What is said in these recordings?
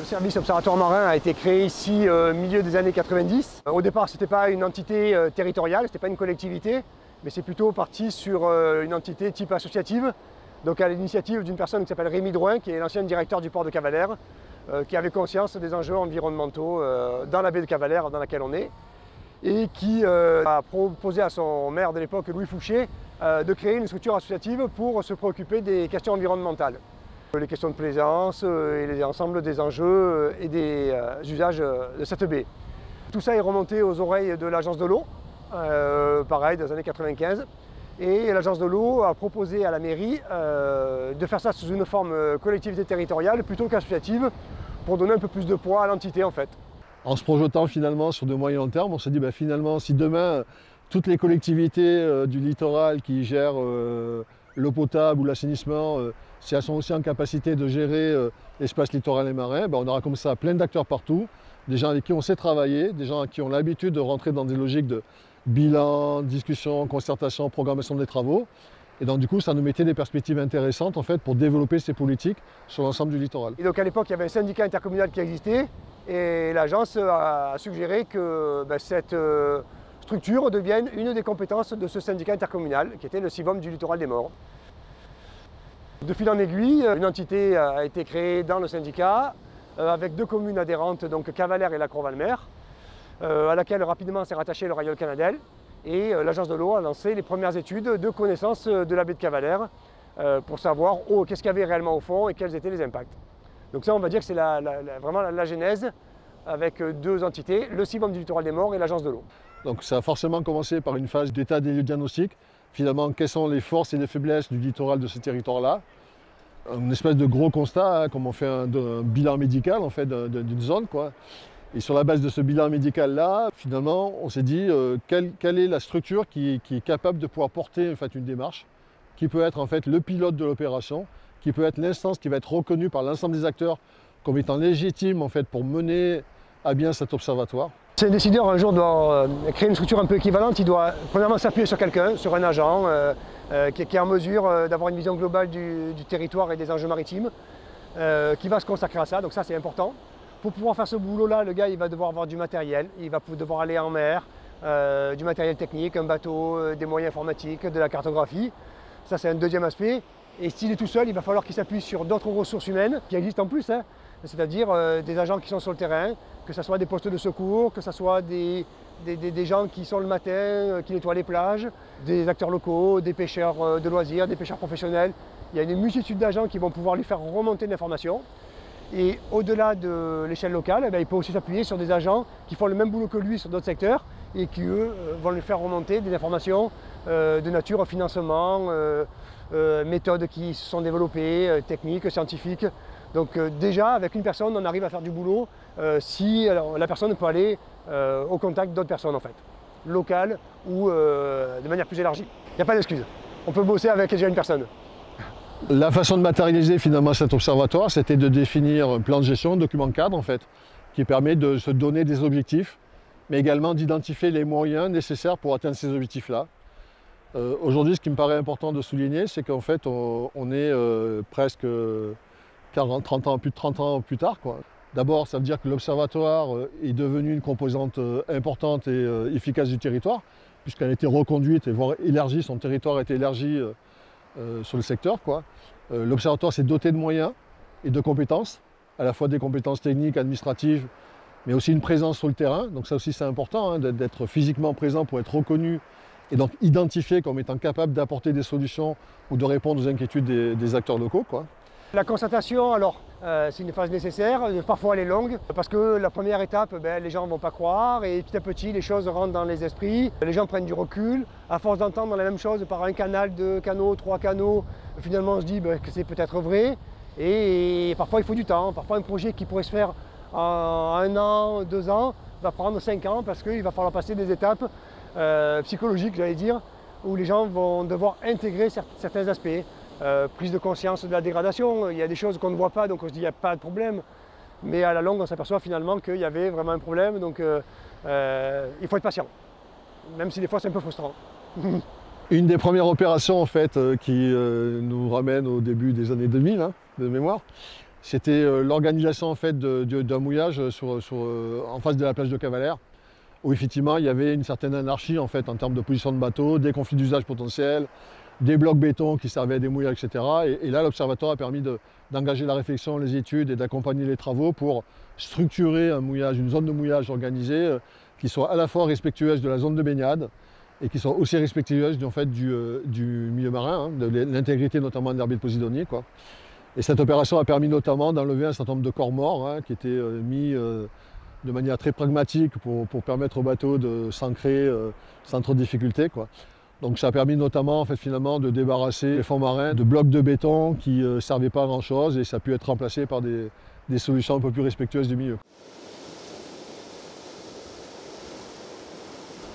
service observatoire marin a été créé ici au milieu des années 90. Au départ, ce n'était pas une entité territoriale, ce n'était pas une collectivité, mais c'est plutôt parti sur une entité type associative, donc à l'initiative d'une personne qui s'appelle Rémi Drouin, qui est l'ancien directeur du port de Cavalère, qui avait conscience des enjeux environnementaux dans la baie de Cavalère dans laquelle on est, et qui a proposé à son maire de l'époque, Louis Fouché, de créer une structure associative pour se préoccuper des questions environnementales. Les questions de plaisance et l'ensemble des enjeux et des usages de cette baie. Tout ça est remonté aux oreilles de l'agence de l'eau, pareil, dans les années 95. Et l'agence de l'eau a proposé à la mairie de faire ça sous une forme collectivité territoriale plutôt qu'associative pour donner un peu plus de poids à l'entité en fait. En se projetant finalement sur de moyen long terme, on s'est dit finalement si demain toutes les collectivités du littoral qui gèrent l'eau potable ou l'assainissement, si elles sont aussi en capacité de gérer l'espace littoral et marin, on aura comme ça plein d'acteurs partout, des gens avec qui on sait travailler, des gens qui ont l'habitude de rentrer dans des logiques de bilan, discussion, concertation, programmation des travaux. Et donc du coup, ça nous mettait des perspectives intéressantes en fait pour développer ces politiques sur l'ensemble du littoral. Et donc à l'époque, il y avait un syndicat intercommunal qui existait et l'agence a suggéré que cette structure devienne une des compétences de ce syndicat intercommunal qui était le CIVOM du littoral des Maures. De fil en aiguille, une entité a été créée dans le syndicat avec deux communes adhérentes, donc Cavalère et Lacroix-Valmer, à laquelle rapidement s'est rattaché le Rayol Canadel. Et l'agence de l'eau a lancé les premières études de connaissance de la baie de Cavalère pour savoir qu'est-ce qu'il y avait réellement au fond et quels étaient les impacts. Donc ça, on va dire que c'est vraiment la genèse avec deux entités, le CIVOM du littoral des Maures et l'agence de l'eau. Donc ça a forcément commencé par une phase d'état des lieux diagnostic. Finalement, quelles sont les forces et les faiblesses du littoral de ce territoire-là. Une espèce de gros constat, comme on fait un bilan médical en fait, d'une zone, quoi. Et sur la base de ce bilan médical-là, finalement, on s'est dit quelle est la structure qui est capable de pouvoir porter en fait, une démarche, qui peut être en fait, le pilote de l'opération, qui peut être l'instance qui va être reconnue par l'ensemble des acteurs comme étant légitime en fait, pour mener à bien cet observatoire. Si un décideur un jour doit créer une structure un peu équivalente, il doit premièrement s'appuyer sur quelqu'un, sur un agent qui est en mesure d'avoir une vision globale du territoire et des enjeux maritimes, qui va se consacrer à ça, donc ça c'est important. Pour pouvoir faire ce boulot-là, le gars il va devoir avoir du matériel, il va devoir aller en mer, du matériel technique, un bateau, des moyens informatiques, de la cartographie. Ça c'est un deuxième aspect. Et s'il est tout seul, il va falloir qu'il s'appuie sur d'autres ressources humaines qui existent en plus, c'est-à-dire des agents qui sont sur le terrain, que ce soit des postes de secours, que ce soit des gens qui sont le matin, qui nettoient les plages, des acteurs locaux, des pêcheurs de loisirs, des pêcheurs professionnels. Il y a une multitude d'agents qui vont pouvoir lui faire remonter de l'information. Et au-delà de l'échelle locale, il peut aussi s'appuyer sur des agents qui font le même boulot que lui sur d'autres secteurs et qui, eux, vont lui faire remonter des informations de nature financement, méthodes qui se sont développées, techniques, scientifiques. Donc déjà, avec une personne, on arrive à faire du boulot si la personne peut aller au contact d'autres personnes, en fait, locales ou de manière plus élargie. Il n'y a pas d'excuse. On peut bosser avec déjà une personne. La façon de matérialiser finalement cet observatoire, c'était de définir un plan de gestion, un document cadre en fait, qui permet de se donner des objectifs, mais également d'identifier les moyens nécessaires pour atteindre ces objectifs-là. Aujourd'hui, ce qui me paraît important de souligner, c'est qu'en fait, on est presque 30 ans, plus de 30 ans plus tard, quoi. D'abord, ça veut dire que l'observatoire est devenu une composante importante et efficace du territoire, puisqu'elle a été reconduite et voire élargie, son territoire a été élargi sur le secteur, quoi. L'observatoire s'est doté de moyens et de compétences, à la fois des compétences techniques, administratives, mais aussi une présence sur le terrain. Donc ça aussi c'est important, d'être physiquement présent pour être reconnu et donc identifié comme étant capable d'apporter des solutions ou de répondre aux inquiétudes des acteurs locaux, quoi. La constatation, alors, c'est une phase nécessaire, parfois elle est longue, parce que la première étape, les gens ne vont pas croire, et petit à petit, les choses rentrent dans les esprits, les gens prennent du recul, à force d'entendre la même chose par un canal, deux canaux, trois canaux, finalement on se dit que c'est peut-être vrai, et parfois il faut du temps, parfois un projet qui pourrait se faire en 1 an, 2 ans, va prendre 5 ans, parce qu'il va falloir passer des étapes psychologiques, j'allais dire, où les gens vont devoir intégrer certains aspects. Prise de conscience de la dégradation, il y a des choses qu'on ne voit pas, donc on se dit il n'y a pas de problème. Mais à la longue, on s'aperçoit finalement qu'il y avait vraiment un problème, donc il faut être patient, même si des fois c'est un peu frustrant. Une des premières opérations en fait, qui nous ramène au début des années 2000, de mémoire, c'était l'organisation en fait d'un mouillage en face de la plage de Cavalère, où effectivement il y avait une certaine anarchie en fait en termes de position de bateau, des conflits d'usage potentiels, des blocs béton qui servaient à des mouillages, etc. Et là, l'Observatoire a permis d'engager la réflexion, les études et d'accompagner les travaux pour structurer un mouillage, une zone de mouillage organisée qui soit à la fois respectueuse de la zone de baignade et qui soit aussi respectueuse en fait, du milieu marin, hein, de l'intégrité notamment de l'herbier de Posidonie, quoi. Et cette opération a permis notamment d'enlever un certain nombre de corps morts hein, qui étaient mis de manière très pragmatique pour permettre au bateau de s'ancrer sans trop de difficultés, quoi. Donc ça a permis notamment en fait, finalement, de débarrasser les fonds marins de blocs de béton qui ne servaient pas à grand chose et ça a pu être remplacé par des solutions un peu plus respectueuses du milieu.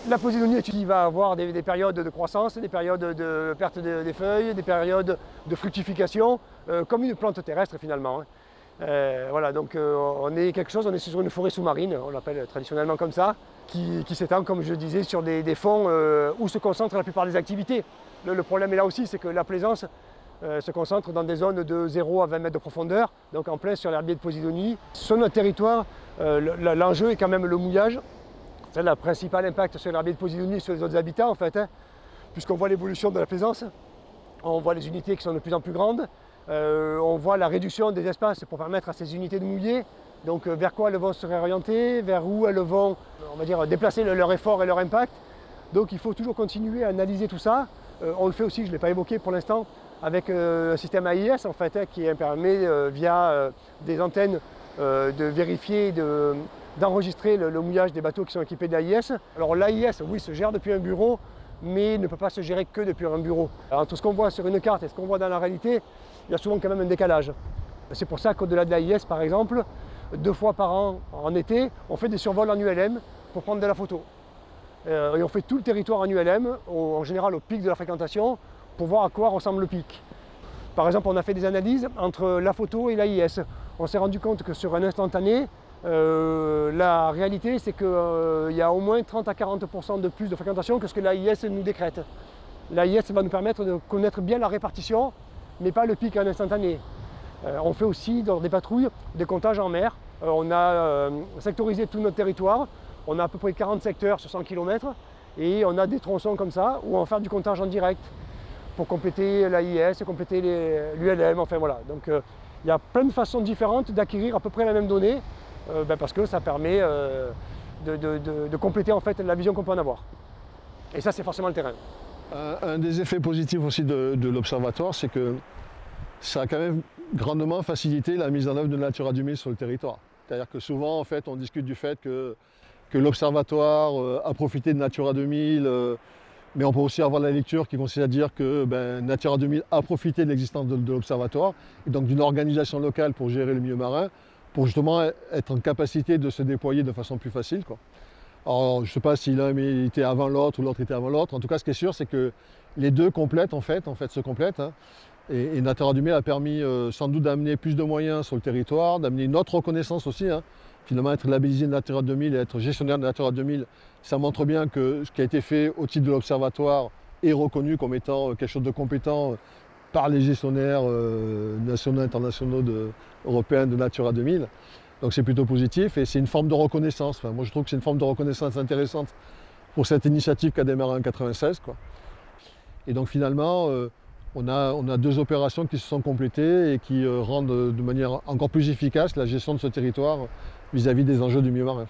La Posidonie va avoir des périodes de croissance, des périodes de perte des feuilles, des périodes de fructification, comme une plante terrestre finalement. Voilà, donc on est sur une forêt sous-marine, on l'appelle traditionnellement comme ça, qui s'étend, comme je disais, sur des fonds où se concentrent la plupart des activités. Le problème est là aussi, c'est que la plaisance se concentre dans des zones de 0 à 20 mètres de profondeur, donc en plein sur l'herbier de Posidonie. Sur notre territoire, l'enjeu est quand même le mouillage. C'est le principal impact sur l'herbier de Posidonie et sur les autres habitats en fait, hein, puisqu'on voit l'évolution de la plaisance, on voit les unités qui sont de plus en plus grandes, on voit la réduction des espaces pour permettre à ces unités de mouiller, donc vers quoi elles vont se réorienter, vers où elles vont, on va dire, déplacer leur effort et leur impact. Donc il faut toujours continuer à analyser tout ça. On le fait aussi, je ne l'ai pas évoqué pour l'instant, avec un système AIS en fait, hein, qui permet via des antennes de vérifier, d'enregistrer le mouillage des bateaux qui sont équipés d'AIS. Alors l'AIS, oui, se gère depuis un bureau, mais ne peut pas se gérer que depuis un bureau. Alors, entre ce qu'on voit sur une carte et ce qu'on voit dans la réalité, il y a souvent quand même un décalage. C'est pour ça qu'au-delà de l'AIS, par exemple, 2 fois par an, en été, on fait des survols en ULM pour prendre de la photo. Et on fait tout le territoire en ULM, en général au pic de la fréquentation, pour voir à quoi ressemble le pic. Par exemple, on a fait des analyses entre la photo et l'AIS. On s'est rendu compte que sur un instantané, la réalité, c'est qu'il y a au moins 30 à 40% de plus de fréquentation que ce que l'AIS nous décrète. L'AIS va nous permettre de connaître bien la répartition, mais pas le pic en instantané. On fait aussi dans des patrouilles des comptages en mer. On a sectorisé tout notre territoire. On a à peu près 40 secteurs sur 100 km et on a des tronçons comme ça où on va faire du comptage en direct pour compléter l'AIS, compléter l'ULM, enfin voilà. Donc il y a plein de façons différentes d'acquérir à peu près la même donnée parce que ça permet de compléter en fait la vision qu'on peut en avoir. Et ça, c'est forcément le terrain. Un des effets positifs aussi de l'Observatoire, c'est que ça a quand même grandement facilité la mise en œuvre de Natura 2000 sur le territoire. C'est-à-dire que souvent, en fait, on discute du fait que l'Observatoire a profité de Natura 2000, mais on peut aussi avoir la lecture qui consiste à dire que Natura 2000 a profité de l'existence de l'Observatoire, et donc d'une organisation locale pour gérer le milieu marin, pour justement être en capacité de se déployer de façon plus facile, quoi. Alors, je ne sais pas si l'un était avant l'autre ou l'autre était avant l'autre. En tout cas, ce qui est sûr, c'est que les deux complètent, en fait se complètent. Hein. Et Natura 2000 a permis sans doute d'amener plus de moyens sur le territoire, d'amener une autre reconnaissance aussi. Hein. Finalement, être labellisé Natura 2000 et être gestionnaire de Natura 2000, ça montre bien que ce qui a été fait au titre de l'Observatoire est reconnu comme étant quelque chose de compétent par les gestionnaires nationaux et internationaux européens de Natura 2000. Donc c'est plutôt positif et c'est une forme de reconnaissance. Enfin, moi je trouve que c'est une forme de reconnaissance intéressante pour cette initiative qui a démarré en 1996, quoi. Et donc finalement, on a 2 opérations qui se sont complétées et qui rendent de manière encore plus efficace la gestion de ce territoire vis-à-vis des enjeux du milieu marin.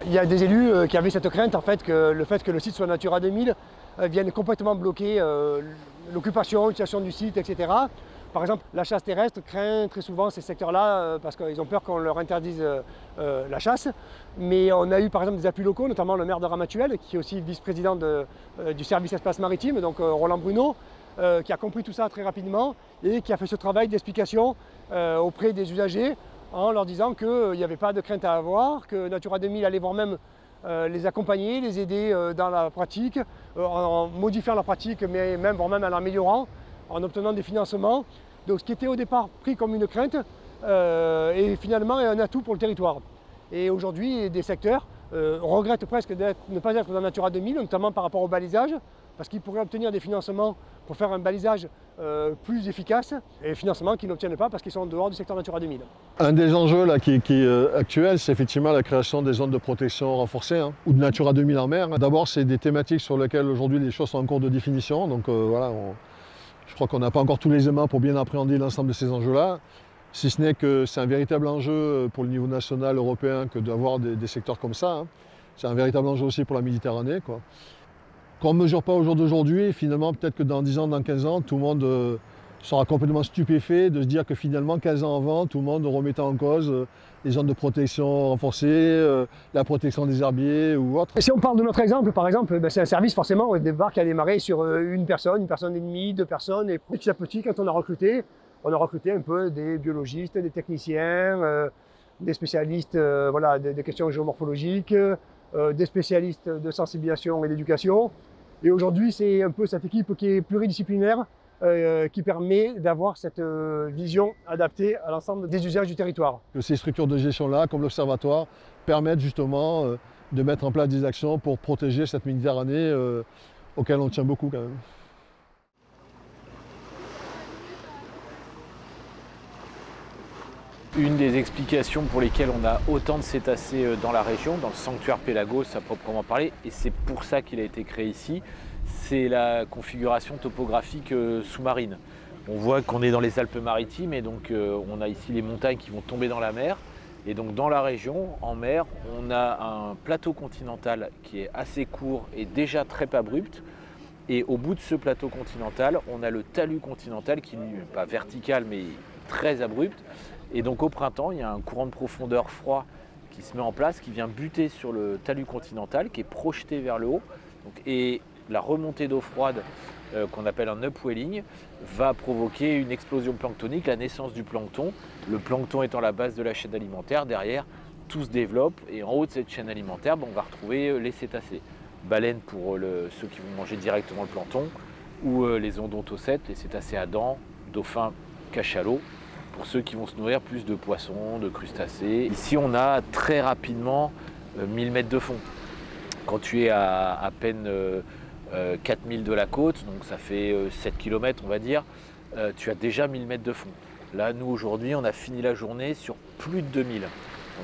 Il y a des élus qui avaient cette crainte, en fait, que le fait que le site soit Natura 2000 vienne complètement bloquer l'occupation, l'utilisation du site, etc. Par exemple, la chasse terrestre craint très souvent ces secteurs-là parce qu'ils ont peur qu'on leur interdise la chasse. Mais on a eu par exemple des appuis locaux, notamment le maire de Ramatuelle, qui est aussi vice-président du service espace maritime, donc Roland Bruno, qui a compris tout ça très rapidement et qui a fait ce travail d'explication auprès des usagers en leur disant qu'il n'y avait pas de crainte à avoir, que Natura 2000 allait voir même les accompagner, les aider dans la pratique, en modifiant la pratique, mais voire même en l'améliorant, en obtenant des financements. Donc ce qui était au départ pris comme une crainte est finalement un atout pour le territoire. Et aujourd'hui, des secteurs regrettent presque de ne pas être dans Natura 2000, notamment par rapport au balisage, parce qu'ils pourraient obtenir des financements pour faire un balisage plus efficaces et financement qu'ils n'obtiennent pas parce qu'ils sont en dehors du secteur Natura 2000. Un des enjeux là, qui est actuel, c'est effectivement la création des zones de protection renforcées hein, ou de Natura 2000 en mer. D'abord, c'est des thématiques sur lesquelles aujourd'hui les choses sont en cours de définition. Donc voilà, je crois qu'on n'a pas encore tous les éléments pour bien appréhender l'ensemble de ces enjeux-là. Si ce n'est que c'est un véritable enjeu pour le niveau national, européen, que d'avoir des secteurs comme ça. Hein. C'est un véritable enjeu aussi pour la Méditerranée, quoi. Qu'on ne mesure pas au jour d'aujourd'hui, finalement, peut-être que dans 10 ans, dans 15 ans, tout le monde sera complètement stupéfait de se dire que finalement, 15 ans avant, tout le monde remettait en cause les zones de protection renforcées, la protection des herbiers ou autre. Et si on parle de notre exemple, par exemple, c'est un service forcément au départ qui a démarré sur une personne et demie, 2 personnes, et petit à petit, quand on a recruté un peu des biologistes, des techniciens, des spécialistes voilà, des questions géomorphologiques, des spécialistes de sensibilisation et d'éducation. Et aujourd'hui, c'est un peu cette équipe qui est pluridisciplinaire qui permet d'avoir cette vision adaptée à l'ensemble des usages du territoire. Que ces structures de gestion-là, comme l'Observatoire, permettent justement de mettre en place des actions pour protéger cette Méditerranée auquel on tient beaucoup quand même. Une des explications pour lesquelles on a autant de cétacés dans la région, dans le sanctuaire Pélagos à proprement parler, et c'est pour ça qu'il a été créé ici, c'est la configuration topographique sous-marine. On voit qu'on est dans les Alpes-Maritimes et donc on a ici les montagnes qui vont tomber dans la mer. Et donc dans la région, en mer, on a un plateau continental qui est assez court et déjà très abrupt. Et au bout de ce plateau continental, on a le talus continental qui n'est pas vertical mais très abrupt. Et donc au printemps, il y a un courant de profondeur froid qui se met en place, qui vient buter sur le talus continental, qui est projeté vers le haut. Et la remontée d'eau froide, qu'on appelle un upwelling, va provoquer une explosion planctonique, la naissance du plancton. Le plancton étant la base de la chaîne alimentaire, derrière, tout se développe. Et en haut de cette chaîne alimentaire, on va retrouver les cétacés. Baleines pour ceux qui vont manger directement le plancton, ou les odontocètes, les cétacés à dents, dauphins, cachalots, pour ceux qui vont se nourrir plus de poissons, de crustacés. Ici, on a très rapidement 1000 mètres de fond. Quand tu es à peine 4000 de la côte, donc ça fait 7 km on va dire, tu as déjà 1000 mètres de fond. Là, nous aujourd'hui, on a fini la journée sur plus de 2000.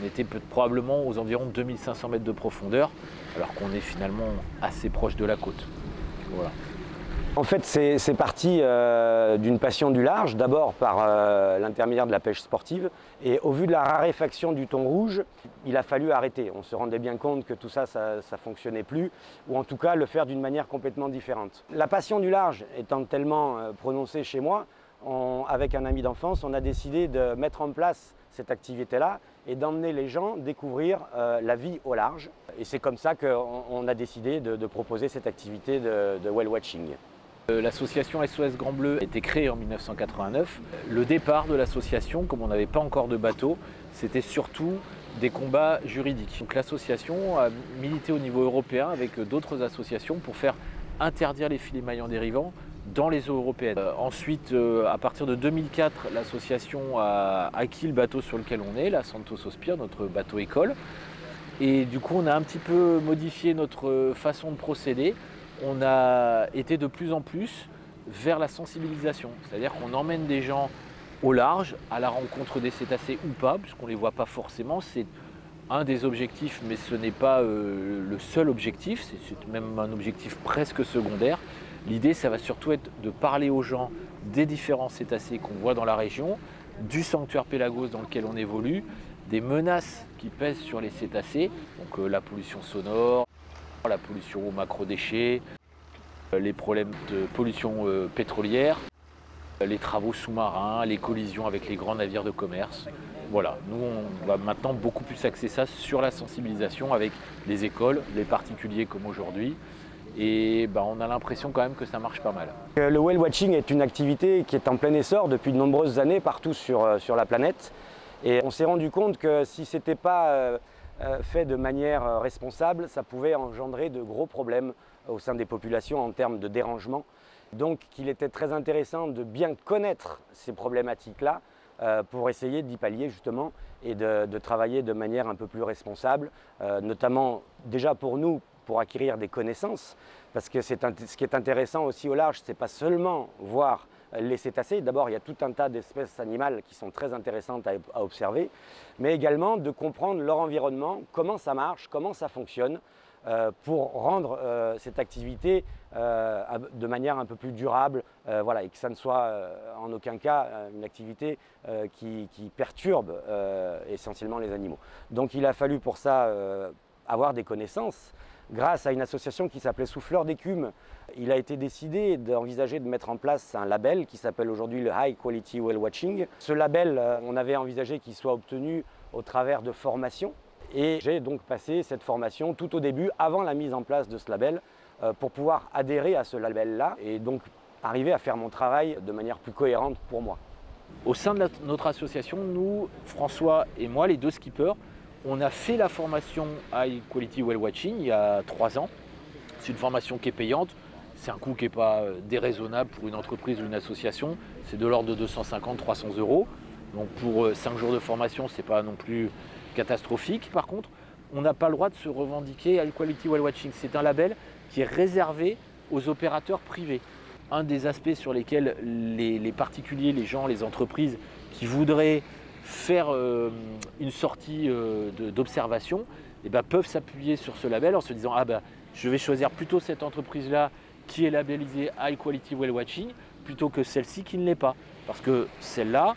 On était probablement aux environs 2500 mètres de profondeur, alors qu'on est finalement assez proche de la côte. Voilà. En fait, c'est parti d'une passion du large, d'abord par l'intermédiaire de la pêche sportive. Et au vu de la raréfaction du thon rouge, il a fallu arrêter. On se rendait bien compte que tout ça ne fonctionnait plus, ou en tout cas le faire d'une manière complètement différente. La passion du large étant tellement prononcée chez moi, avec un ami d'enfance, on a décidé de mettre en place cette activité-là et d'emmener les gens découvrir la vie au large. Et c'est comme ça qu'on a décidé de proposer cette activité de whale watching. L'association SOS Grand Bleu a été créée en 1989. Le départ de l'association, comme on n'avait pas encore de bateau, c'était surtout des combats juridiques. Donc l'association a milité au niveau européen avec d'autres associations pour faire interdire les filets maillants dérivants dans les eaux européennes. Ensuite, à partir de 2004, l'association a acquis le bateau sur lequel on est, la Santos Ospire, notre bateau école. Et du coup, on a un petit peu modifié notre façon de procéder. On a été de plus en plus vers la sensibilisation. C'est-à-dire qu'on emmène des gens au large, à la rencontre des cétacés ou pas, puisqu'on ne les voit pas forcément. C'est un des objectifs, mais ce n'est pas le seul objectif. C'est même un objectif presque secondaire. L'idée, ça va surtout être de parler aux gens des différents cétacés qu'on voit dans la région, du sanctuaire Pélagos dans lequel on évolue, des menaces qui pèsent sur les cétacés, donc la pollution sonore, la pollution aux macrodéchets, les problèmes de pollution pétrolière, les travaux sous-marins, les collisions avec les grands navires de commerce. Voilà, nous on va maintenant beaucoup plus axer ça sur la sensibilisation avec les écoles, les particuliers comme aujourd'hui. Et on a l'impression quand même que ça marche pas mal. Le whale watching est une activité qui est en plein essor depuis de nombreuses années partout sur la planète. Et on s'est rendu compte que si ce n'était pas fait de manière responsable, ça pouvait engendrer de gros problèmes au sein des populations en termes de dérangement. Donc qu'il était très intéressant de bien connaître ces problématiques-là pour essayer d'y pallier justement et de travailler de manière un peu plus responsable, notamment déjà pour nous, pour acquérir des connaissances, parce que ce qui est intéressant aussi au large, ce n'est pas seulement voir les cétacés. D'abord, il y a tout un tas d'espèces animales qui sont très intéressantes à observer, mais également de comprendre leur environnement, comment ça marche, comment ça fonctionne, pour rendre cette activité de manière un peu plus durable, voilà, et que ça ne soit en aucun cas une activité qui perturbe essentiellement les animaux. Donc il a fallu pour ça avoir des connaissances. Grâce à une association qui s'appelait Souffleurs d'écume, il a été décidé d'envisager de mettre en place un label qui s'appelle aujourd'hui le High Quality Whale Watching. Ce label, on avait envisagé qu'il soit obtenu au travers de formations. Et j'ai donc passé cette formation tout au début, avant la mise en place de ce label, pour pouvoir adhérer à ce label-là et donc arriver à faire mon travail de manière plus cohérente pour moi. Au sein de notre association, nous, François et moi, les deux skippers, on a fait la formation High Quality Whale Watching il y a 3 ans. C'est une formation qui est payante, c'est un coût qui n'est pas déraisonnable pour une entreprise ou une association, c'est de l'ordre de 250-300 €. Donc pour 5 jours de formation, ce n'est pas non plus catastrophique. Par contre, on n'a pas le droit de se revendiquer High Quality Whale Watching. C'est un label qui est réservé aux opérateurs privés. Un des aspects sur lesquels les particuliers, les gens, les entreprises qui voudraient faire une sortie d'observation peuvent s'appuyer sur ce label en se disant je vais choisir plutôt cette entreprise-là qui est labellisée High Quality Whale Watching plutôt que celle-ci qui ne l'est pas. Parce que celle-là,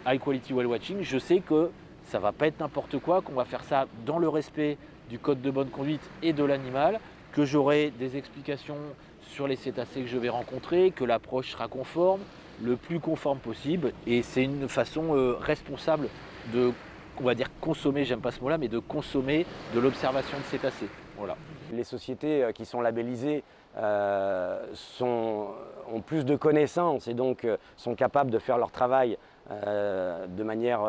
High Quality Whale Watching, je sais que ça ne va pas être n'importe quoi, qu'on va faire ça dans le respect du code de bonne conduite et de l'animal, que j'aurai des explications sur les cétacés que je vais rencontrer, que l'approche sera conforme, le plus conforme possible. Et c'est une façon responsable de, on va dire consommer, j'aime pas ce mot-là, mais de consommer de l'observation de cétacés. Voilà. Les sociétés qui sont labellisées ont plus de connaissances et donc sont capables de faire leur travail de manière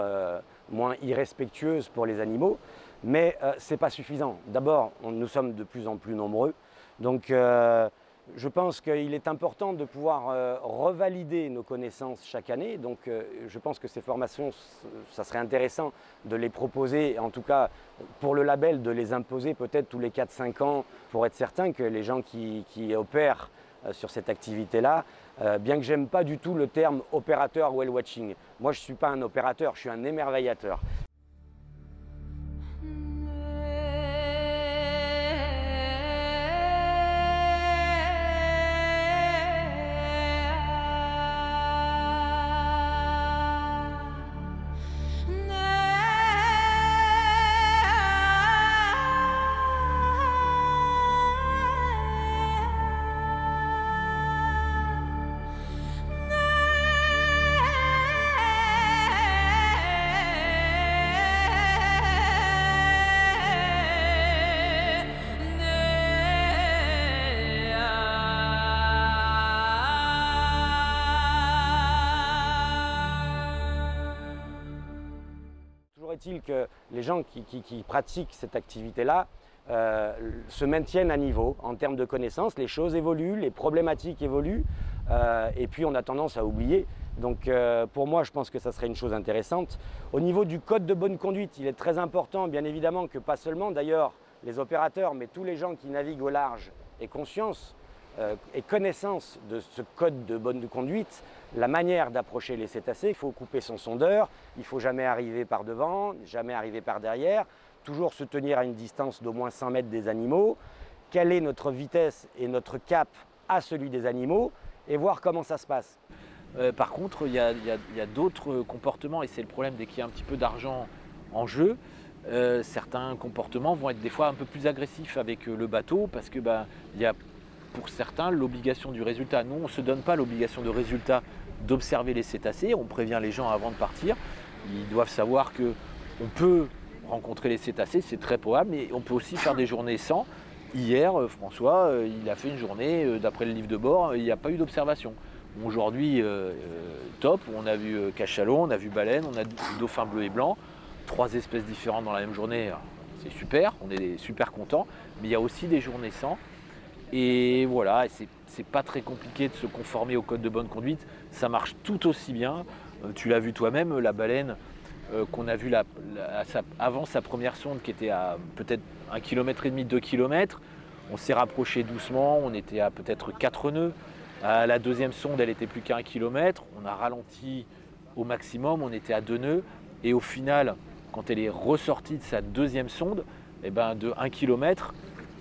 moins irrespectueuse pour les animaux, mais ce n'est pas suffisant. D'abord, nous sommes de plus en plus nombreux, donc je pense qu'il est important de pouvoir revalider nos connaissances chaque année. Donc je pense que ces formations, ça serait intéressant de les proposer, en tout cas pour le label, de les imposer peut-être tous les 4-5 ans pour être certain que les gens qui opèrent sur cette activité-là, bien que j'aime pas du tout le terme opérateur whale watching. Moi je ne suis pas un opérateur, je suis un émerveillateur. Est-il que les gens qui pratiquent cette activité-là se maintiennent à niveau en termes de connaissances, les choses évoluent, les problématiques évoluent, et puis on a tendance à oublier. Donc pour moi, je pense que ça serait une chose intéressante. Au niveau du code de bonne conduite, il est très important, bien évidemment, que pas seulement d'ailleurs les opérateurs, mais tous les gens qui naviguent au large aient conscience et connaissance de ce code de bonne conduite, la manière d'approcher les cétacés. Il faut couper son sondeur, il ne faut jamais arriver par devant, jamais arriver par derrière, toujours se tenir à une distance d'au moins 100 mètres des animaux, quelle est notre vitesse et notre cap à celui des animaux et voir comment ça se passe. Par contre, il y a d'autres comportements et c'est le problème dès qu'il y a un petit peu d'argent en jeu. Certains comportements vont être des fois un peu plus agressifs avec le bateau parce que il y a pour certains l'obligation du résultat. Nous, on ne se donne pas l'obligation de résultat d'observer les cétacés, on prévient les gens avant de partir. Ils doivent savoir qu'on peut rencontrer les cétacés, c'est très probable, mais on peut aussi faire des journées sans. Hier, François, il a fait une journée, d'après le livre de bord, il n'y a pas eu d'observation. Aujourd'hui, top, on a vu cachalot, on a vu baleine, on a vu dauphin bleu et blanc, 3 espèces différentes dans la même journée, c'est super, on est super contents, mais il y a aussi des journées sans. Et voilà, c'est pas très compliqué de se conformer au code de bonne conduite, ça marche tout aussi bien. Tu l'as vu toi-même, la baleine qu'on a vue avant sa première sonde qui était à peut-être 1,5 km, 2 km, on s'est rapproché doucement, on était à peut-être 4 nœuds. La deuxième sonde, elle était plus qu'à 1 km. On a ralenti au maximum, on était à 2 nœuds. Et au final, quand elle est ressortie de sa deuxième sonde, eh ben de 1 km,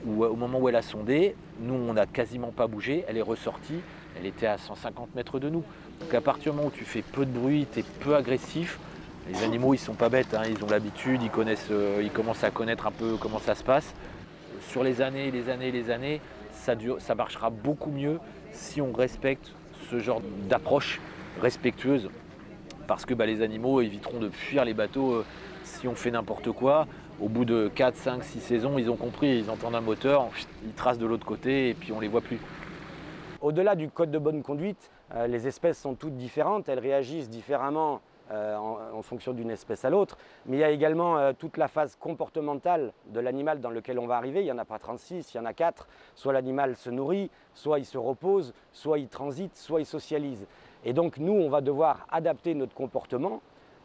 au moment où elle a sondé, nous, on n'a quasiment pas bougé. Elle est ressortie, elle était à 150 mètres de nous. Donc à partir du moment où tu fais peu de bruit, tu es peu agressif, les animaux, ils sont pas bêtes, hein, ils ont l'habitude, ils commencent à connaître un peu comment ça se passe. Sur les années, ça marchera beaucoup mieux si on respecte ce genre d'approche respectueuse. Parce que les animaux éviteront de fuir les bateaux si on fait n'importe quoi. Au bout de 4, 5, 6 saisons, ils ont compris, ils entendent un moteur, ils tracent de l'autre côté et puis on ne les voit plus. Au-delà du code de bonne conduite, les espèces sont toutes différentes, elles réagissent différemment en fonction d'une espèce à l'autre, mais il y a également toute la phase comportementale de l'animal dans lequel on va arriver. Il n'y en a pas 36, il y en a 4. Soit l'animal se nourrit, soit il se repose, soit il transite, soit il socialise. Et donc nous, on va devoir adapter notre comportement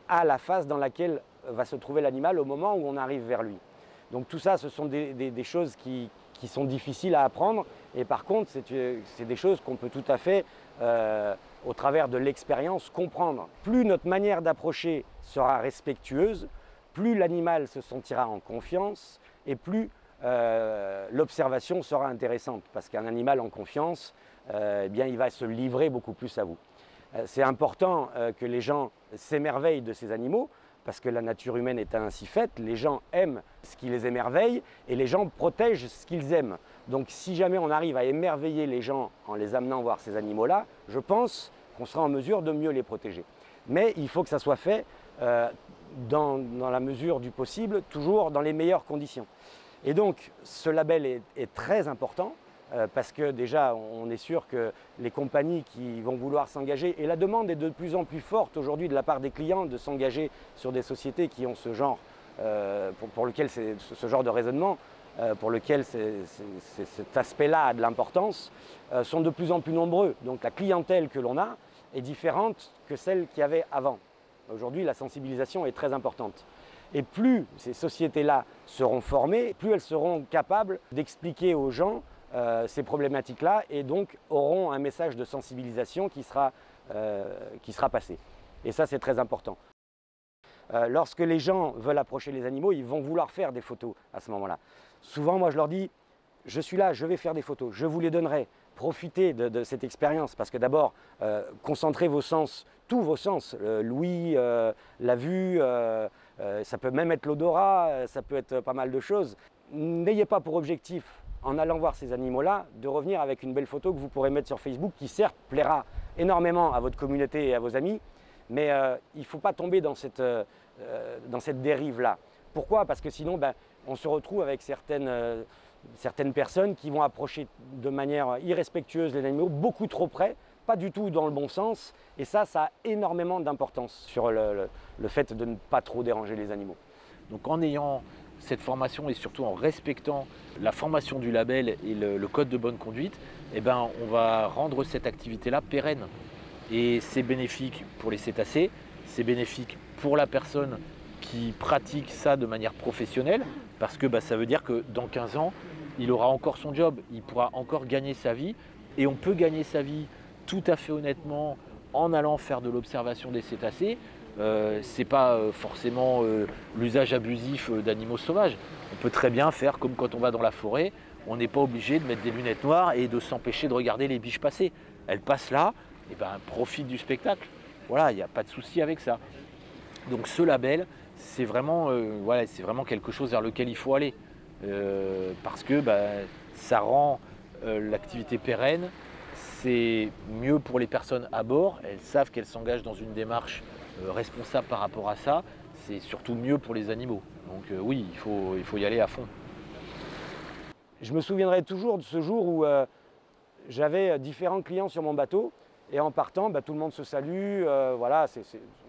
à la phase dans laquelle va se trouver l'animal au moment où on arrive vers lui. Donc tout ça, ce sont des choses qui sont difficiles à apprendre, et par contre, c'est des choses qu'on peut tout à fait, au travers de l'expérience, comprendre. Plus notre manière d'approcher sera respectueuse, plus l'animal se sentira en confiance, et plus l'observation sera intéressante, parce qu'un animal en confiance, eh bien, il va se livrer beaucoup plus à vous. C'est important que les gens s'émerveillent de ces animaux, parce que la nature humaine est ainsi faite, les gens aiment ce qui les émerveille et les gens protègent ce qu'ils aiment. Donc si jamais on arrive à émerveiller les gens en les amenant voir ces animaux-là, je pense qu'on sera en mesure de mieux les protéger. Mais il faut que ça soit fait dans la mesure du possible, toujours dans les meilleures conditions. Et donc ce label est très important. Parce que déjà, on est sûr que les compagnies qui vont vouloir s'engager, et la demande est de plus en plus forte aujourd'hui de la part des clients de s'engager sur des sociétés qui ont ce genre, pour lequel ce genre de raisonnement, pour lequel cet aspect-là a de l'importance, sont de plus en plus nombreux. Donc la clientèle que l'on a est différente que celle qu'il y avait avant. Aujourd'hui, la sensibilisation est très importante. Et plus ces sociétés-là seront formées, plus elles seront capables d'expliquer aux gens ces problématiques-là, et donc auront un message de sensibilisation qui sera passé. Et ça, c'est très important. Lorsque les gens veulent approcher les animaux, ils vont vouloir faire des photos à ce moment-là. Souvent, moi, je leur dis, je suis là, je vais faire des photos, je vous les donnerai. Profitez de cette expérience, parce que d'abord, concentrez vos sens, tous vos sens, l'ouïe, la vue, ça peut même être l'odorat, ça peut être pas mal de choses. N'ayez pas pour objectif, en allant voir ces animaux-là, de revenir avec une belle photo que vous pourrez mettre sur Facebook, qui certes plaira énormément à votre communauté et à vos amis, mais il ne faut pas tomber dans cette dérive-là. Pourquoi? Parce que sinon, on se retrouve avec certaines personnes qui vont approcher de manière irrespectueuse les animaux, beaucoup trop près, pas du tout dans le bon sens, et ça a énormément d'importance sur le fait de ne pas trop déranger les animaux. Donc en ayant cette formation et surtout en respectant la formation du label et le code de bonne conduite, eh ben, on va rendre cette activité-là pérenne. Et c'est bénéfique pour les cétacés, c'est bénéfique pour la personne qui pratique ça de manière professionnelle, parce que ça veut dire que dans 15 ans, il aura encore son job, il pourra encore gagner sa vie, et on peut gagner sa vie tout à fait honnêtement en allant faire de l'observation des cétacés. Ce n'est pas forcément l'usage abusif d'animaux sauvages. On peut très bien faire comme quand on va dans la forêt, on n'est pas obligé de mettre des lunettes noires et de s'empêcher de regarder les biches passer. Elles passent là, et profite du spectacle. Voilà, il n'y a pas de souci avec ça. Donc ce label, c'est vraiment quelque chose vers lequel il faut aller. Parce que ça rend l'activité pérenne, c'est mieux pour les personnes à bord, elles savent qu'elles s'engagent dans une démarche responsable par rapport à ça, c'est surtout mieux pour les animaux. Donc oui, il faut y aller à fond. Je me souviendrai toujours de ce jour où j'avais différents clients sur mon bateau, et en partant, tout le monde se salue, voilà,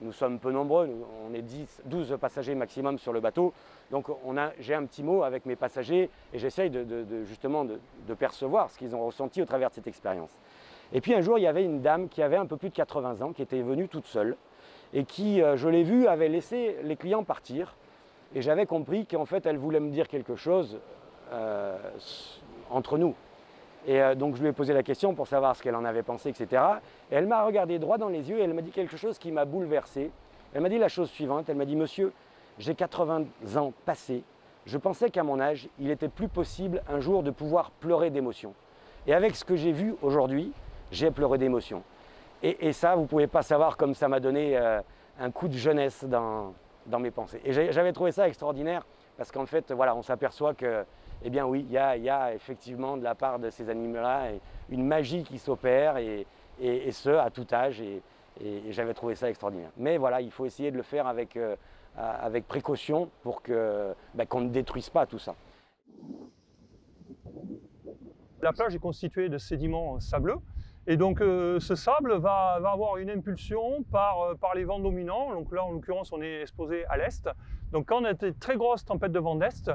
nous sommes peu nombreux, on est 12 passagers maximum sur le bateau, donc j'ai un petit mot avec mes passagers et j'essaye justement de percevoir ce qu'ils ont ressenti au travers de cette expérience. Et puis un jour, il y avait une dame qui avait un peu plus de 80 ans, qui était venue toute seule, et qui, je l'ai vue, avait laissé les clients partir, et j'avais compris qu'en fait, elle voulait me dire quelque chose entre nous. Et donc je lui ai posé la question pour savoir ce qu'elle en avait pensé, etc. Et elle m'a regardé droit dans les yeux et elle m'a dit quelque chose qui m'a bouleversé. Elle m'a dit la chose suivante, elle m'a dit « Monsieur, j'ai 80 ans passés, je pensais qu'à mon âge, il était plus possible un jour de pouvoir pleurer d'émotion. Et avec ce que j'ai vu aujourd'hui, j'ai pleuré d'émotion. » Et ça, vous ne pouvez pas savoir comme ça m'a donné un coup de jeunesse dans mes pensées. Et j'avais trouvé ça extraordinaire parce qu'en fait, voilà, on s'aperçoit que, eh bien oui, il y a effectivement de la part de ces animaux-là une magie qui s'opère et ce, à tout âge. Et j'avais trouvé ça extraordinaire. Mais voilà, il faut essayer de le faire avec précaution pour qu'on ne détruise pas tout ça. La plage est constituée de sédiments sableux. Et donc ce sable va avoir une impulsion par les vents dominants. Donc là, en l'occurrence, on est exposé à l'est. Donc quand on a des très grosses tempêtes de vent d'est,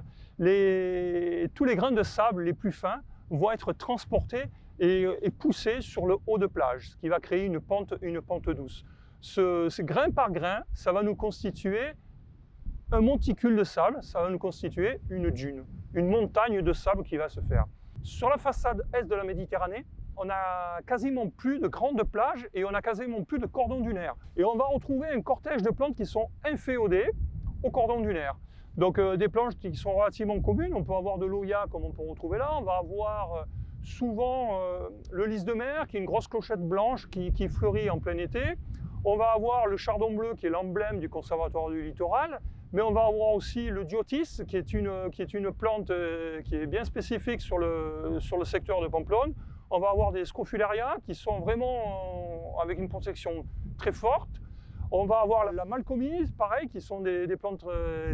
tous les grains de sable les plus fins vont être transportés et poussés sur le haut de plage, ce qui va créer une pente douce. Ce grain par grain, ça va nous constituer un monticule de sable, ça va nous constituer une dune, une montagne de sable qui va se faire. Sur la façade est de la Méditerranée, on n'a quasiment plus de grandes plages et on n'a quasiment plus de cordons dunaires. Et on va retrouver un cortège de plantes qui sont inféodées au cordon dunaire. Donc des plantes qui sont relativement communes, on peut avoir de l'oya comme on peut retrouver là, on va avoir souvent le lys de mer qui est une grosse clochette blanche qui fleurit en plein été. On va avoir le chardon bleu qui est l'emblème du Conservatoire du littoral, mais on va avoir aussi le diotis qui est une plante qui est bien spécifique sur le secteur de Pamplonne. On va avoir des scrophularias qui sont vraiment avec une protection très forte. On va avoir la malcomise, pareil, qui sont des plantes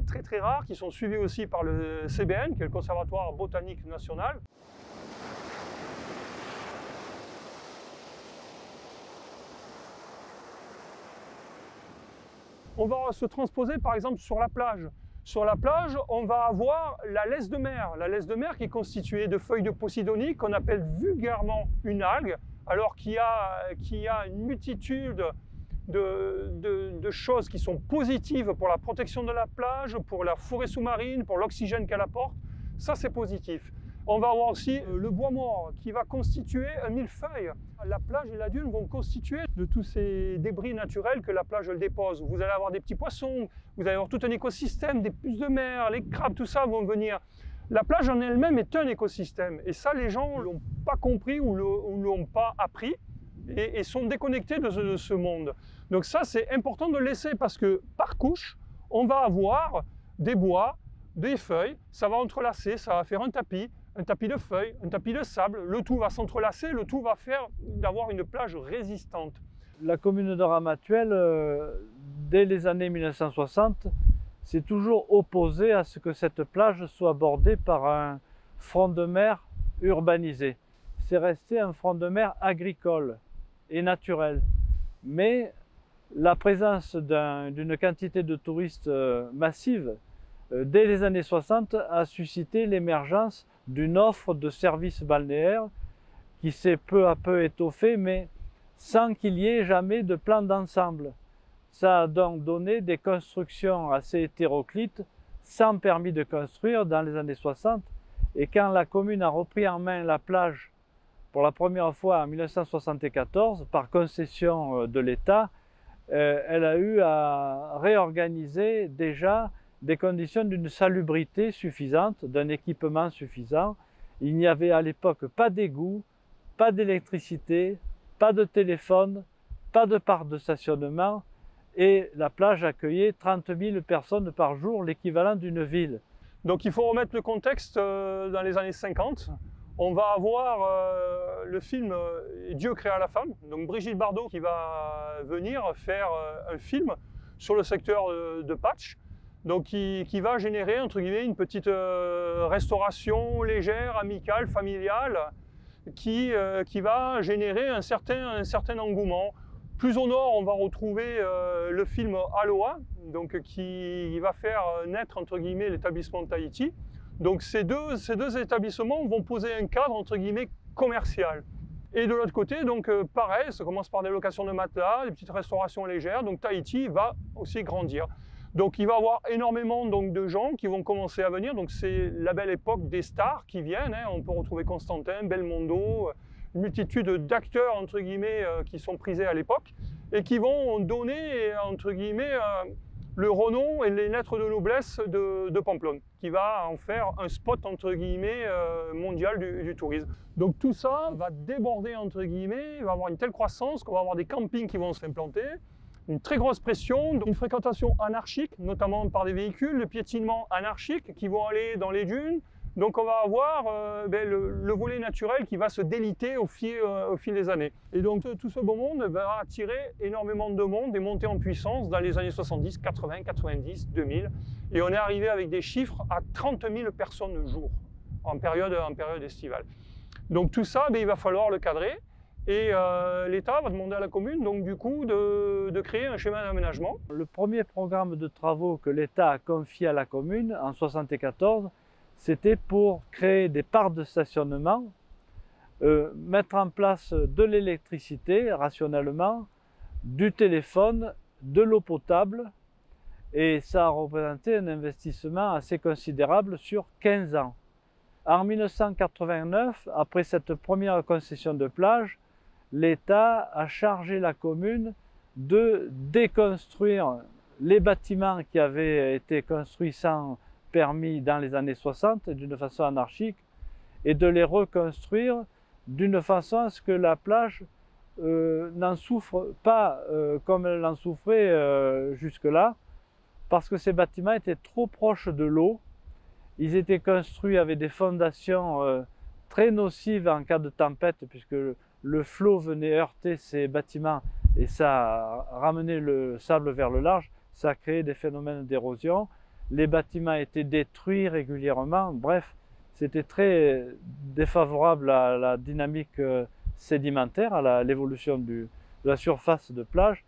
très très rares, qui sont suivies aussi par le CBN, qui est le Conservatoire botanique national. On va se transposer par exemple sur la plage. Sur la plage, on va avoir la laisse de mer. La laisse de mer qui est constituée de feuilles de posidonie qu'on appelle vulgairement une algue, alors qu'il y a une multitude de choses qui sont positives pour la protection de la plage, pour la forêt sous-marine, pour l'oxygène qu'elle apporte. Ça, c'est positif. On va avoir aussi le bois mort qui va constituer un millefeuille. La plage et la dune vont constituer de tous ces débris naturels que la plage dépose. Vous allez avoir des petits poissons, vous allez avoir tout un écosystème, des puces de mer, les crabes, tout ça vont venir. La plage en elle-même est un écosystème. Et ça, les gens ne l'ont pas compris ou ne l'ont pas appris et sont déconnectés de ce monde. Donc ça, c'est important de le laisser parce que par couche, on va avoir des bois, des feuilles, ça va entrelacer, ça va faire un tapis de feuilles, un tapis de sable, le tout va s'entrelacer, le tout va faire d'avoir une plage résistante. La commune de Ramatuelle, dès les années 1960, s'est toujours opposée à ce que cette plage soit bordée par un front de mer urbanisé. C'est resté un front de mer agricole et naturel. Mais la présence d'une quantité de touristes massive, dès les années 60, a suscité l'émergence d'une offre de services balnéaires qui s'est peu à peu étoffée, mais sans qu'il y ait jamais de plan d'ensemble. Ça a donc donné des constructions assez hétéroclites, sans permis de construire dans les années 60. Et quand la commune a repris en main la plage pour la première fois en 1974, par concession de l'État, elle a eu à réorganiser déjà des conditions d'une salubrité suffisante, d'un équipement suffisant. Il n'y avait à l'époque pas d'égout, pas d'électricité, pas de téléphone, pas de parc de stationnement et la plage accueillait 30 000 personnes par jour, l'équivalent d'une ville. Donc il faut remettre le contexte dans les années 50. On va avoir le film Dieu créa la femme, donc Brigitte Bardot qui va venir faire un film sur le secteur de Patch. Donc qui va générer entre guillemets une petite restauration légère, amicale, familiale, qui va générer un certain engouement. Plus au nord, on va retrouver le film Aloha, donc qui va faire naître entre guillemets l'établissement Tahiti. Donc ces deux établissements vont poser un cadre entre guillemets commercial. Et de l'autre côté, donc pareil, ça commence par des locations de matelas, des petites restaurations légères, donc Tahiti va aussi grandir. Donc il va y avoir énormément donc, de gens qui vont commencer à venir. Donc c'est la belle époque des stars qui viennent. Hein. On peut retrouver Constantin, Belmondo, une multitude d'acteurs entre guillemets qui sont prisés à l'époque et qui vont donner entre guillemets le renom et les lettres de noblesse de Pamplonne, qui va en faire un spot entre guillemets mondial du tourisme. Donc tout ça va déborder entre guillemets, il va avoir une telle croissance qu'on va avoir des campings qui vont s'implanter. Une très grosse pression, une fréquentation anarchique, notamment par des véhicules, le piétinement anarchique qui vont aller dans les dunes. Donc on va avoir le volet naturel qui va se déliter au fil des années. Et donc tout ce beau monde va attirer énormément de monde, des montées en puissance dans les années 70, 80, 90, 2000. Et on est arrivé avec des chiffres à 30 000 personnes jour en période estivale. Donc tout ça, il va falloir le cadrer. Et l'État va demander à la commune, donc du coup, de créer un schéma d'aménagement. Le premier programme de travaux que l'État a confié à la commune en 1974, c'était pour créer des parcs de stationnement, mettre en place de l'électricité rationnellement, du téléphone, de l'eau potable, et ça a représenté un investissement assez considérable sur 15 ans. En 1989, après cette première concession de plage, l'État a chargé la commune de déconstruire les bâtiments qui avaient été construits sans permis dans les années 60 d'une façon anarchique et de les reconstruire d'une façon à ce que la plage n'en souffre pas comme elle en souffrait jusque-là, parce que ces bâtiments étaient trop proches de l'eau. Ils étaient construits avec des fondations très nocives en cas de tempête, puisque le flot venait heurter ces bâtiments et ça ramenait le sable vers le large, ça a créé des phénomènes d'érosion. Les bâtiments étaient détruits régulièrement, bref, c'était très défavorable à la dynamique sédimentaire, à l'évolution de la surface de plage.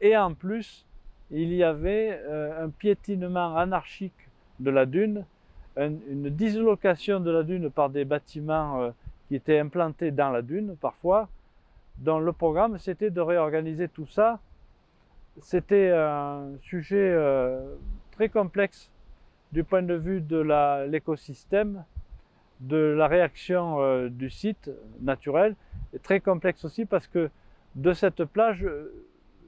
Et en plus, il y avait un piétinement anarchique de la dune, une dislocation de la dune par des bâtiments qui étaient implantés dans la dune parfois, dont le programme c'était de réorganiser tout ça. C'était un sujet très complexe du point de vue de l'écosystème, de la réaction du site naturel, et très complexe aussi parce que de cette plage,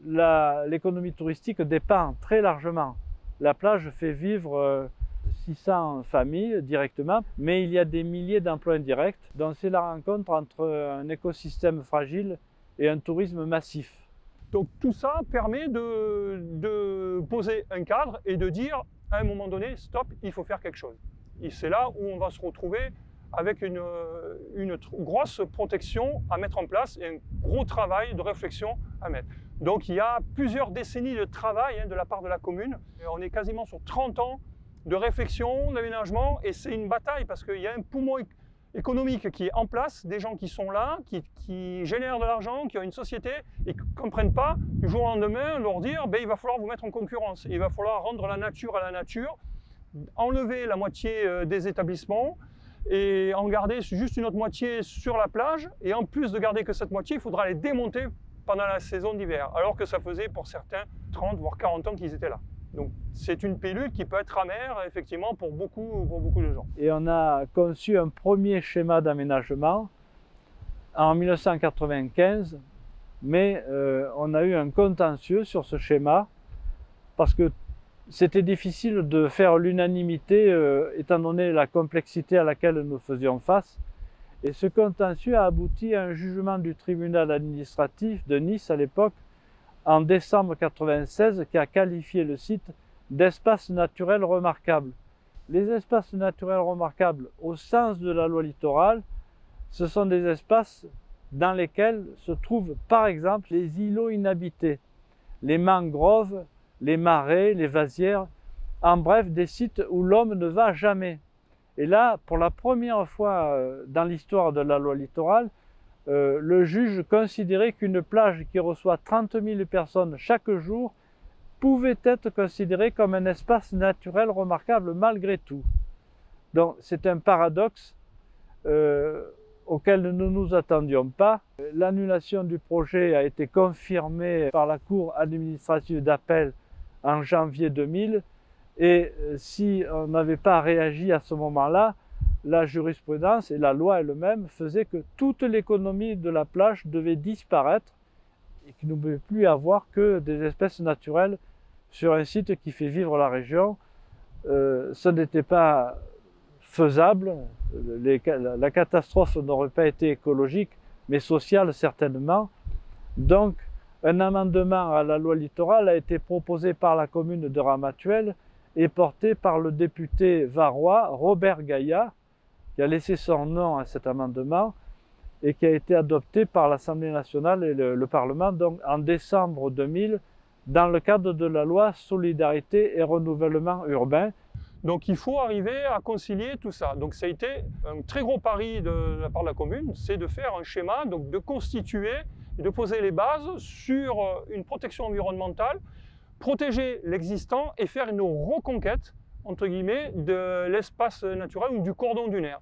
l'économie touristique dépend très largement. La plage fait vivre 600 familles directement, mais il y a des milliers d'emplois indirects. Donc c'est la rencontre entre un écosystème fragile et un tourisme massif. Donc tout ça permet de poser un cadre et de dire à un moment donné, stop, il faut faire quelque chose. Et c'est là où on va se retrouver avec une grosse protection à mettre en place et un gros travail de réflexion à mettre. Donc il y a plusieurs décennies de travail de la part de la commune. Et on est quasiment sur 30 ans de réflexion, d'aménagement, et c'est une bataille parce qu'il y a un poumon économique qui est en place, des gens qui sont là, qui génèrent de l'argent, qui ont une société et qui ne comprennent pas du jour au lendemain leur dire il va falloir vous mettre en concurrence, il va falloir rendre la nature à la nature, enlever la moitié des établissements et en garder juste une autre moitié sur la plage, et en plus de garder que cette moitié, il faudra les démonter pendant la saison d'hiver, alors que ça faisait pour certains 30 voire 40 ans qu'ils étaient là. Donc c'est une pilule qui peut être amère effectivement pour beaucoup de gens. Et on a conçu un premier schéma d'aménagement en 1995, mais on a eu un contentieux sur ce schéma parce que c'était difficile de faire l'unanimité étant donné la complexité à laquelle nous faisions face. Et ce contentieux a abouti à un jugement du tribunal administratif de Nice à l'époque, en décembre 1996, qui a qualifié le site d'espace naturel remarquable. Les espaces naturels remarquables, au sens de la loi littorale, ce sont des espaces dans lesquels se trouvent par exemple les îlots inhabités, les mangroves, les marais, les vasières, en bref des sites où l'homme ne va jamais. Et là, pour la première fois dans l'histoire de la loi littorale, le juge considérait qu'une plage qui reçoit 30 000 personnes chaque jour pouvait être considérée comme un espace naturel remarquable malgré tout. Donc c'est un paradoxe auquel nous ne nous attendions pas. L'annulation du projet a été confirmée par la Cour administrative d'appel en janvier 2000. Et si on n'avait pas réagi à ce moment-là, la jurisprudence et la loi elle-même faisaient que toute l'économie de la plage devait disparaître et qu'il ne pouvait plus y avoir que des espèces naturelles sur un site qui fait vivre la région. Ce n'était pas faisable. La catastrophe n'aurait pas été écologique, mais sociale certainement. Donc, un amendement à la loi littorale a été proposé par la commune de Ramatuelle et porté par le député varois Robert Gaillat, qui a laissé son nom à cet amendement et qui a été adopté par l'Assemblée nationale et le Parlement donc en décembre 2000 dans le cadre de la loi Solidarité et Renouvellement Urbain. Donc il faut arriver à concilier tout ça. Donc ça a été un très gros pari de la part de la commune, c'est de faire un schéma, donc de constituer et de poser les bases sur une protection environnementale, protéger l'existant et faire une reconquête, entre guillemets, de l'espace naturel ou du cordon dunaire.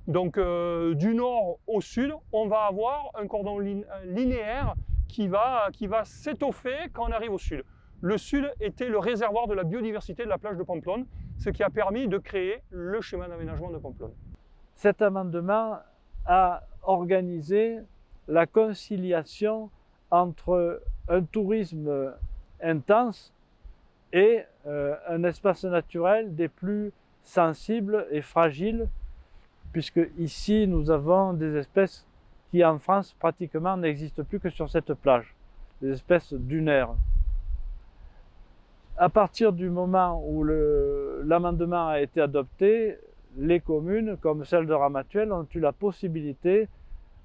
Donc du nord au sud, on va avoir un cordon linéaire qui va s'étoffer quand on arrive au sud. Le sud était le réservoir de la biodiversité de la plage de Pamplonne, ce qui a permis de créer le schéma d'aménagement de Pamplonne. Cet amendement a organisé la conciliation entre un tourisme intense et un espace naturel des plus sensibles et fragiles, puisque ici nous avons des espèces qui en France pratiquement n'existent plus que sur cette plage, des espèces dunaires. À partir du moment où l'amendement a été adopté, les communes, comme celle de Ramatuelle, ont eu la possibilité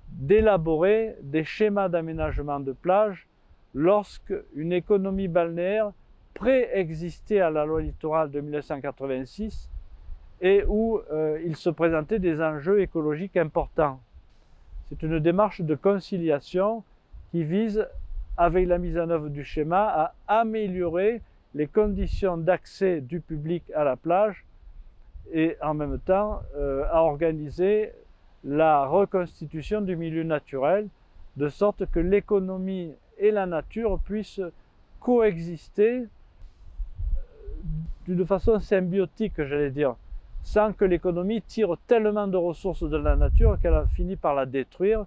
d'élaborer des schémas d'aménagement de plage lorsque une économie balnéaire préexistait à la loi littorale de 1986 et où il se présentait des enjeux écologiques importants. C'est une démarche de conciliation qui vise, avec la mise en œuvre du schéma, à améliorer les conditions d'accès du public à la plage et en même temps à organiser la reconstitution du milieu naturel de sorte que l'économie et la nature puissent coexister d'une façon symbiotique, j'allais dire, sans que l'économie tire tellement de ressources de la nature qu'elle a fini par la détruire,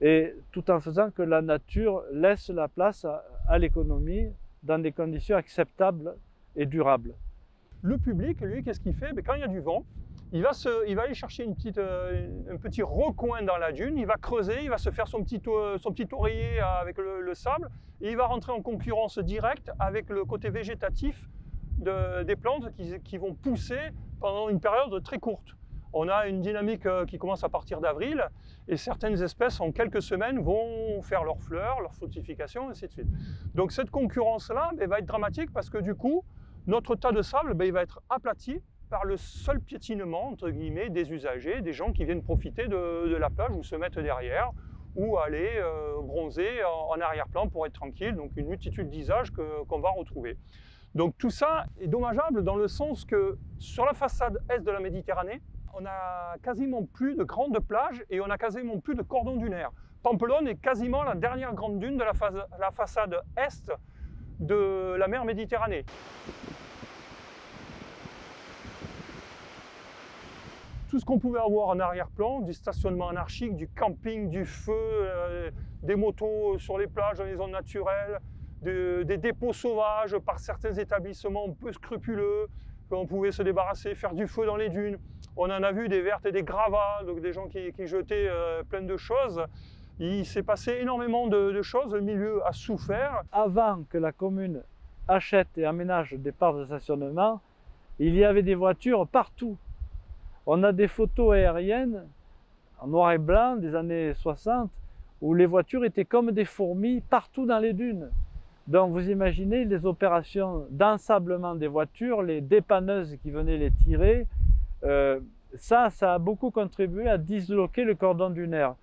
et tout en faisant que la nature laisse la place à l'économie dans des conditions acceptables et durables. Le public, lui, qu'est-ce qu'il fait? Quand il y a du vent, il va aller chercher un petit recoin dans la dune, il va creuser, il va se faire son petit oreiller avec le sable, et il va rentrer en concurrence directe avec le côté végétatif des plantes qui vont pousser pendant une période très courte. On a une dynamique qui commence à partir d'avril, et certaines espèces, en quelques semaines, vont faire leurs fleurs, leur fructification, et ainsi de suite. Donc cette concurrence-là va être dramatique parce que du coup, notre tas de sable il va être aplati par le seul piétinement, entre guillemets, des usagers, des gens qui viennent profiter de la plage ou se mettre derrière, ou aller bronzer en arrière-plan pour être tranquille. Donc une multitude d'usages qu'on va retrouver. Donc tout ça est dommageable dans le sens que sur la façade est de la Méditerranée, on n'a quasiment plus de grandes plages et on n'a quasiment plus de cordon dunaire. Pampelonne est quasiment la dernière grande dune de la façade est de la mer Méditerranée. Tout ce qu'on pouvait avoir en arrière-plan, du stationnement anarchique, du camping, du feu, des motos sur les plages dans les zones naturelles, des dépôts sauvages par certains établissements peu scrupuleux, on pouvait se débarrasser, faire du feu dans les dunes. On en a vu des vertes et des gravats, donc des gens qui jetaient plein de choses. Il s'est passé énormément de choses, le milieu a souffert. Avant que la commune achète et aménage des parcs de stationnement, il y avait des voitures partout. On a des photos aériennes en noir et blanc des années 60 où les voitures étaient comme des fourmis partout dans les dunes. Donc vous imaginez les opérations d'ensablement des voitures, les dépanneuses qui venaient les tirer, ça a beaucoup contribué à disloquer le cordon dunaire.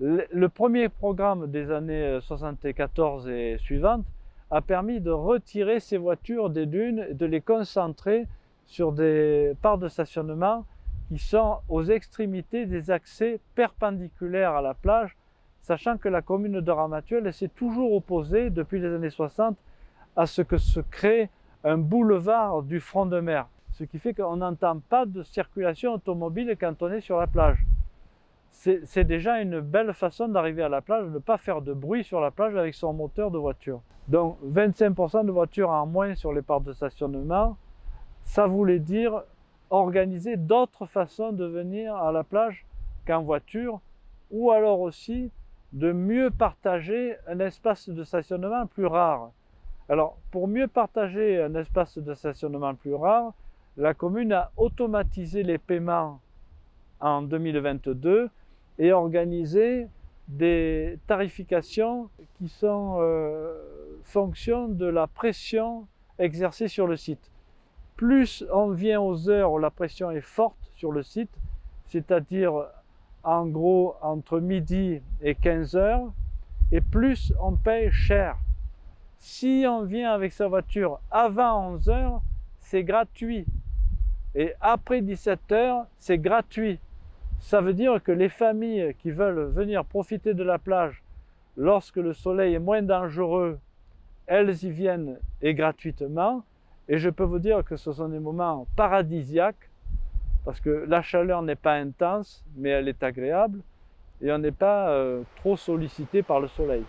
Le premier programme des années 74 et suivantes a permis de retirer ces voitures des dunes et de les concentrer sur des parcs de stationnement qui sont aux extrémités des accès perpendiculaires à la plage, sachant que la commune de Ramatuelle s'est toujours opposée depuis les années 60 à ce que se crée un boulevard du front de mer. Ce qui fait qu'on n'entend pas de circulation automobile quand on est sur la plage. C'est déjà une belle façon d'arriver à la plage, de ne pas faire de bruit sur la plage avec son moteur de voiture. Donc 25% de voitures en moins sur les parcs de stationnement, ça voulait dire organiser d'autres façons de venir à la plage qu'en voiture, ou alors aussi de mieux partager un espace de stationnement plus rare. Alors, pour mieux partager un espace de stationnement plus rare, la commune a automatisé les paiements en 2022 et organisé des tarifications qui sont fonction de la pression exercée sur le site. Plus on vient aux heures où la pression est forte sur le site, c'est-à-dire en gros entre midi et 15 heures, et plus on paye cher. Si on vient avec sa voiture avant 11 heures, c'est gratuit. Et après 17 heures, c'est gratuit. Ça veut dire que les familles qui veulent venir profiter de la plage lorsque le soleil est moins dangereux, elles y viennent et gratuitement. Et je peux vous dire que ce sont des moments paradisiaques parce que la chaleur n'est pas intense, mais elle est agréable et on n'est pas trop sollicité par le soleil.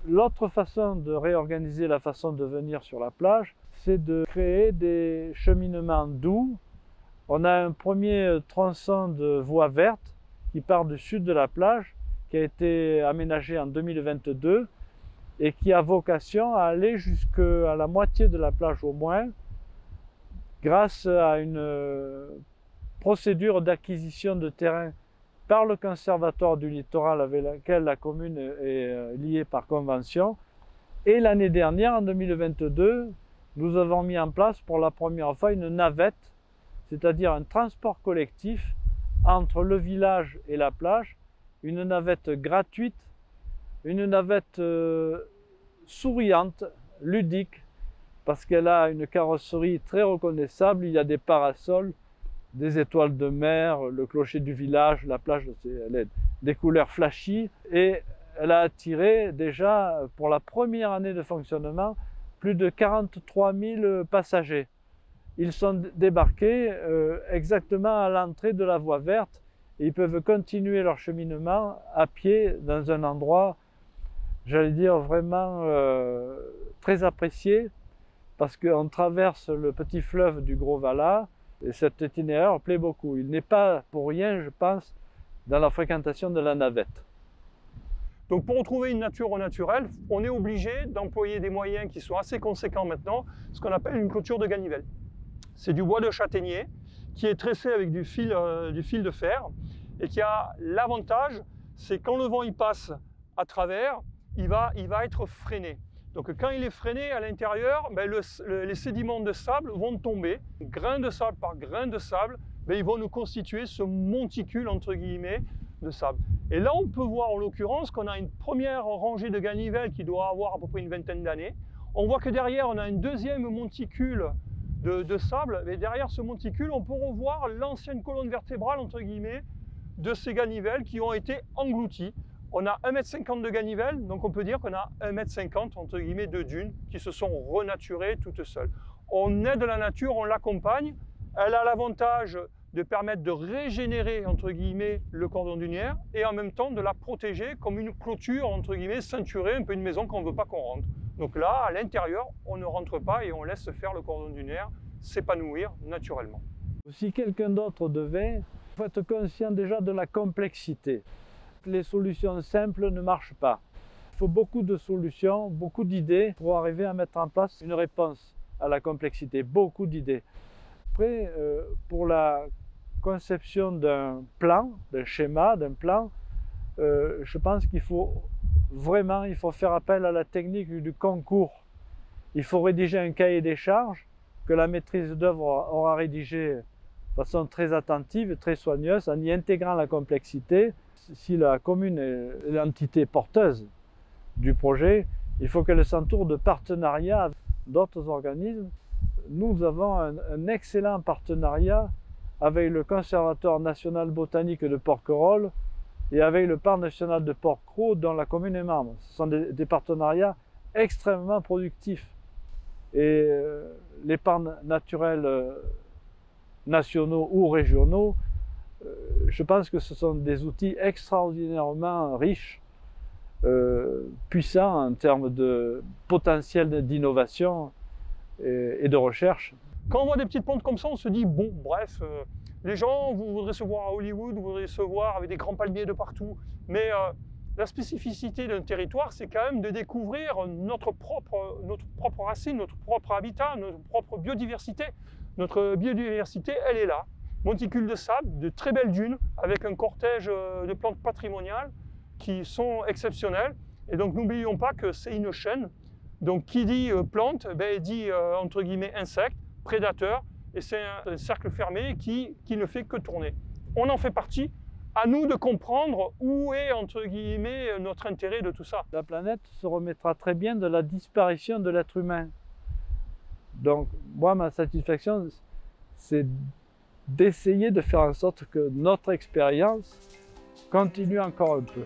L'autre façon de réorganiser la façon de venir sur la plage, c'est de créer des cheminements doux. On a un premier tronçon de voie verte qui part du sud de la plage, qui a été aménagé en 2022 et qui a vocation à aller jusqu'à la moitié de la plage au moins, grâce à une procédure d'acquisition de terrain par le Conservatoire du littoral avec lequel la commune est liée par convention. Et l'année dernière, en 2022, nous avons mis en place pour la première fois une navette, c'est-à-dire un transport collectif entre le village et la plage, une navette gratuite, une navette souriante, ludique, parce qu'elle a une carrosserie très reconnaissable, il y a des parasols, des étoiles de mer, le clocher du village, la plage, des couleurs flashy, et elle a attiré déjà, pour la première année de fonctionnement, plus de 43 000 passagers. Ils sont débarqués exactement à l'entrée de la voie verte et ils peuvent continuer leur cheminement à pied dans un endroit, j'allais dire, vraiment très apprécié, parce qu'on traverse le petit fleuve du Gros-Valat. Et cet itinéraire plaît beaucoup. Il n'est pas pour rien, je pense, dans la fréquentation de la navette. Donc pour retrouver une nature au naturel, on est obligé d'employer des moyens qui sont assez conséquents maintenant, ce qu'on appelle une clôture de ganivelle. C'est du bois de châtaignier qui est tressé avec du fil de fer et qui a l'avantage, c'est quand le vent y passe à travers, il va être freiné. Donc quand il est freiné à l'intérieur, les sédiments de sable vont tomber, grain de sable par grain de sable, ils vont nous constituer ce monticule entre guillemets de sable. Et là on peut voir en l'occurrence qu'on a une première rangée de ganivelles qui doit avoir à peu près une vingtaine d'années. On voit que derrière on a une deuxième monticule de sable, et derrière ce monticule on peut revoir l'ancienne colonne vertébrale entre guillemets de ces ganivelles qui ont été englouties. On a 1,50 m de ganivelle, donc on peut dire qu'on a 1,50 m entre guillemets de dunes qui se sont renaturées toutes seules. On aide la nature, on l'accompagne. Elle a l'avantage de permettre de régénérer entre guillemets le cordon dunaire et en même temps de la protéger comme une clôture entre guillemets ceinturée, un peu une maison qu'on ne veut pas qu'on rentre. Donc là, à l'intérieur, on ne rentre pas et on laisse faire le cordon dunaire s'épanouir naturellement. Si quelqu'un d'autre devait, il faut être conscient déjà de la complexité. Les solutions simples ne marchent pas. Il faut beaucoup de solutions, beaucoup d'idées pour arriver à mettre en place une réponse à la complexité, beaucoup d'idées. Après, pour la conception d'un plan, d'un schéma, d'un plan, je pense qu'il faut vraiment faire appel à la technique du concours. Il faut rédiger un cahier des charges que la maîtrise d'œuvre aura rédigé de façon très attentive, très soigneuse, en y intégrant la complexité. Si la commune est l'entité porteuse du projet, il faut qu'elle s'entoure de partenariats avec d'autres organismes. Nous avons un excellent partenariat avec le Conservatoire national botanique de Porquerolles et avec le parc national de Port-Cros dont la commune est membre. Ce sont des partenariats extrêmement productifs. Et les parcs naturels nationaux ou régionaux, je pense que ce sont des outils extraordinairement riches, puissants en termes de potentiel d'innovation et de recherche. Quand on voit des petites pontes comme ça, on se dit, bon, bref, les gens, vous voudrez se voir à Hollywood, vous voudrez se voir avec des grands palmiers de partout, mais la spécificité d'un territoire, c'est quand même de découvrir notre propre racine, notre propre habitat, notre propre biodiversité. Notre biodiversité, elle est là. Monticules de sable, de très belles dunes, avec un cortège de plantes patrimoniales qui sont exceptionnelles. Et donc n'oublions pas que c'est une chaîne. Donc qui dit plante, dit entre guillemets insectes, prédateurs, et c'est un cercle fermé qui ne fait que tourner. On en fait partie. À nous de comprendre où est, entre guillemets, notre intérêt de tout ça. La planète se remettra très bien de la disparition de l'être humain. Donc, moi, ma satisfaction, c'est d'essayer de faire en sorte que notre expérience continue encore un peu.